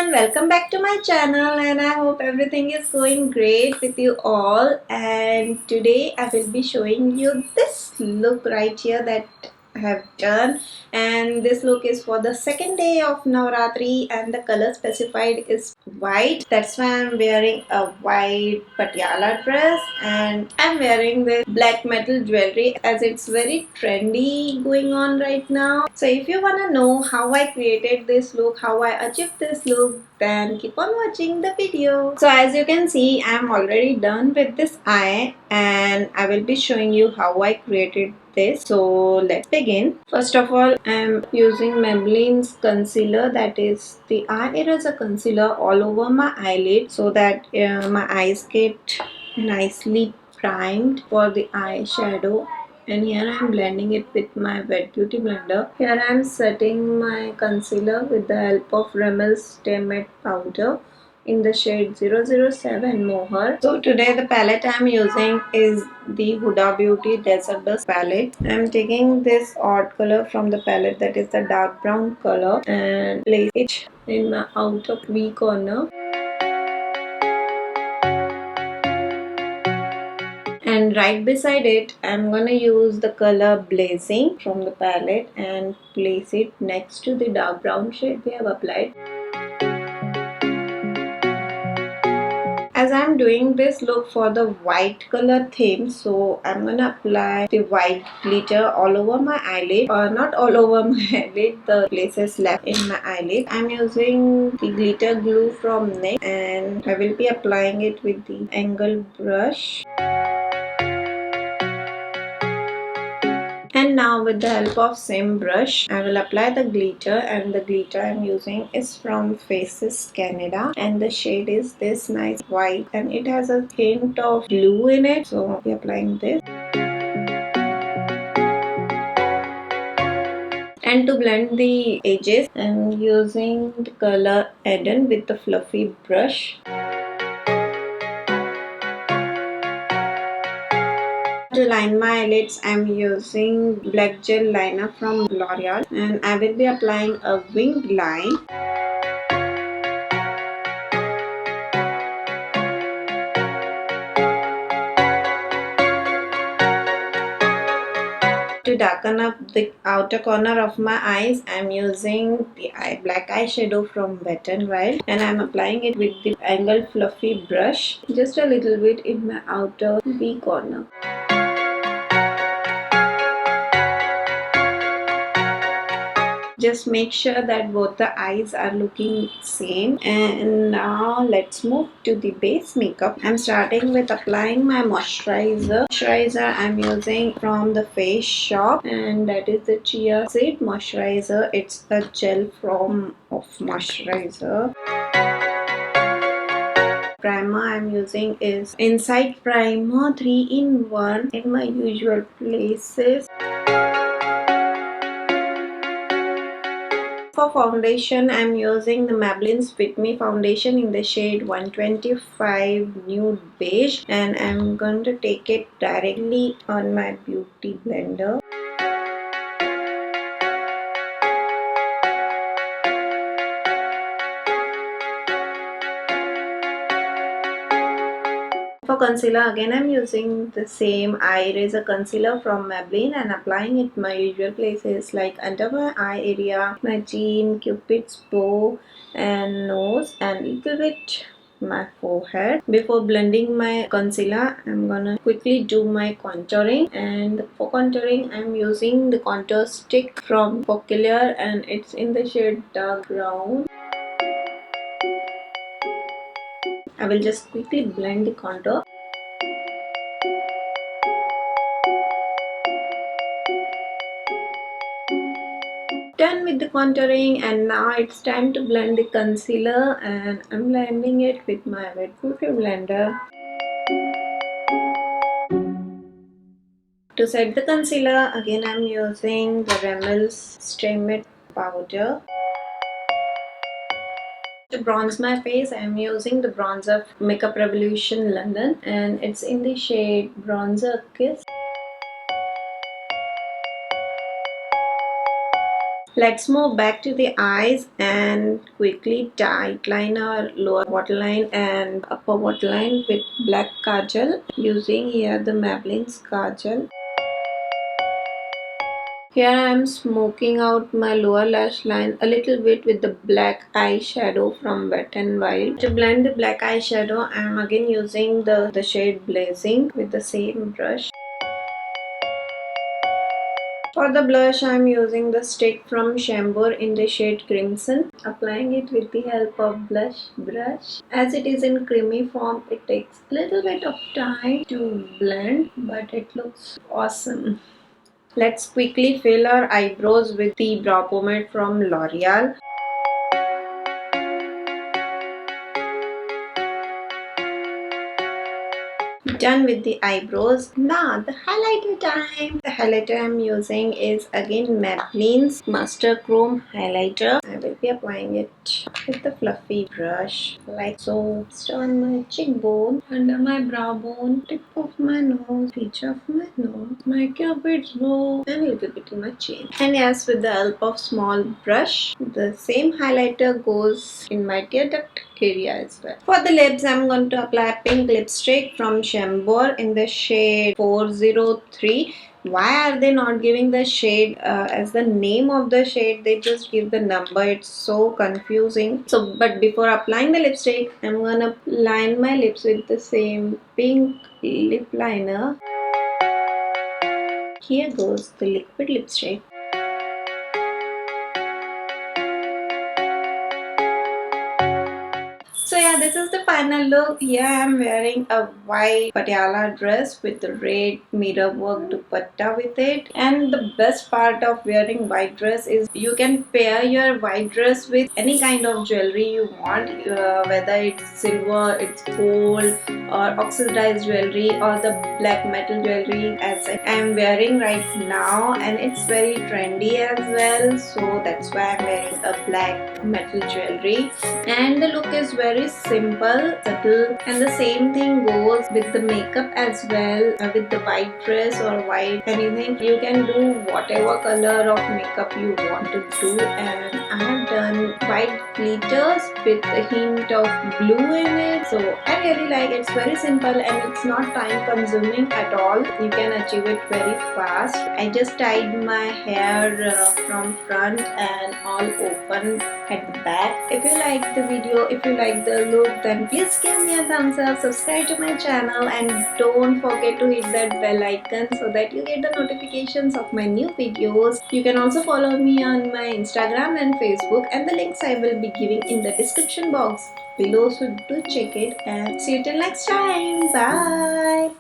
everyone, welcome back to my channel and I hope everything is going great with you all. And today I will be showing you this look right here that I have done, and this look is for the second day of Navratri and the color specified is white. That's why I'm wearing a white patiala dress and I'm wearing this black metal jewelry as it's very trendy going on right now. So if you wanna know how I created this look, how I achieved this look, then keep on watching the video. So as you can see, I'm already done with this eye and I will be showing you how I created this. So let's begin. First of all, I'm using Maybelline's concealer, that is the eye eraser concealer, all over my eyelid so that my eyes get nicely primed for the eyeshadow. And here I am blending it with my wet beauty blender. Here I am setting my concealer with the help of REMEL Stay Matte powder in the shade 007 Mohair. So today the palette I am using is the Huda Beauty Desert Dust palette. I am taking this odd color from the palette, that is the dark brown color, and place it in my outer V corner. And right beside it, I'm gonna use the color Blazing from the palette and place it next to the dark brown shade we have applied. As I'm doing this look for the white color theme, so I'm gonna apply the white glitter all over my eyelid, or not all over my eyelid, the places left in my eyelid. I'm using the glitter glue from NYX and I will be applying it with the angle brush. And now with the help of same brush, I will apply the glitter, and the glitter I'm using is from Faces Canada and the shade is this nice white and it has a hint of blue in it. So I'll be applying this. And to blend the edges, I'm using the color Eden with the fluffy brush. To line my eyelids, I'm using black gel liner from L'Oreal and I will be applying a winged line. To darken up the outer corner of my eyes, I'm using the black eyeshadow from Wet n Wild and I'm applying it with the angled fluffy brush just a little bit in my outer V corner. Just make sure that both the eyes are looking same. And now let's move to the base makeup. I'm starting with applying my moisturizer. I'm using from the Face Shop and that is the Chia Seed moisturizer. It's a gel form of moisturizer. Primer I'm using is Insight Primer 3-in-1 in my usual places. For foundation, I'm using the Maybelline's Fit Me foundation in the shade 125 Nude Beige and I'm going to take it directly on my beauty blender. For concealer, again I'm using the same eye eraser concealer from Maybelline and applying it my usual places like under my eye area, my chin, cupid's bow and nose, and little bit my forehead. Before blending my concealer, I'm gonna quickly do my contouring, and for contouring I'm using the contour stick from Popular and it's in the shade dark brown. I will just quickly blend the contour. Done with the contouring, and now it's time to blend the concealer and I'm blending it with my wet beauty blender. To set the concealer, again I'm using the Remel's Stay Matte powder. To bronze my face, I'm using the bronzer Makeup Revolution London and it's in the shade Bronzer Kiss. Let's move back to the eyes and quickly outline our lower waterline and upper waterline with black kajal, using here the Maybelline's kajal. Here I am smoking out my lower lash line a little bit with the black eyeshadow from Wet n Wild. To blend the black eyeshadow, I am again using the shade Blazing with the same brush. For the blush, I am using the stick from Shambur in the shade Crimson. Applying it with the help of blush brush. As it is in creamy form, it takes a little bit of time to blend, but it looks awesome. Let's quickly fill our eyebrows with the brow pomade from L'Oreal. Done with the eyebrows. Now the highlighter time. The highlighter I'm using is again Maybelline's Master Chrome highlighter. I will be applying it with the fluffy brush like so. Just on my cheekbone, under my brow bone, tip of my nose, pitch of my nose, my cupid's bow, and a little bit in my chin. And yes, with the help of small brush, the same highlighter goes in my tear duct area as well. For the lips, I'm going to apply pink lipstick from Shambur in the shade 403. Why are they not giving the shade as the name of the shade? They just give the number. It's so confusing. So, but before applying the lipstick, I'm gonna line my lips with the same pink lip liner. Here goes the liquid lipstick. So yeah, this is the final look. Here I am wearing a white patiala dress with the red mirror work dupatta with it. And the best part of wearing white dress is you can pair your white dress with any kind of jewelry you want, whether it's silver, it's gold, or oxidized jewelry, or the black metal jewelry as I am wearing right now, and it's very trendy as well. So that's why I'm wearing a black metal jewelry. And the look is very simple, subtle, and the same thing goes with the makeup as well. With the white dress or white anything, you can do whatever color of makeup you want to do. And I have done white glitters with a hint of blue in it. So I really like it. It's very simple and it's not time consuming at all. You can achieve it very fast. I just tied my hair from front and all open at the back. If you like the video, if you like the look, then please give me a thumbs up, subscribe to my channel, and don't forget to hit that bell icon so that you get the notifications of my new videos. You can also follow me on my Instagram and Facebook, and the links I will be giving in the description box below, so do check it. And see you till next time. Bye.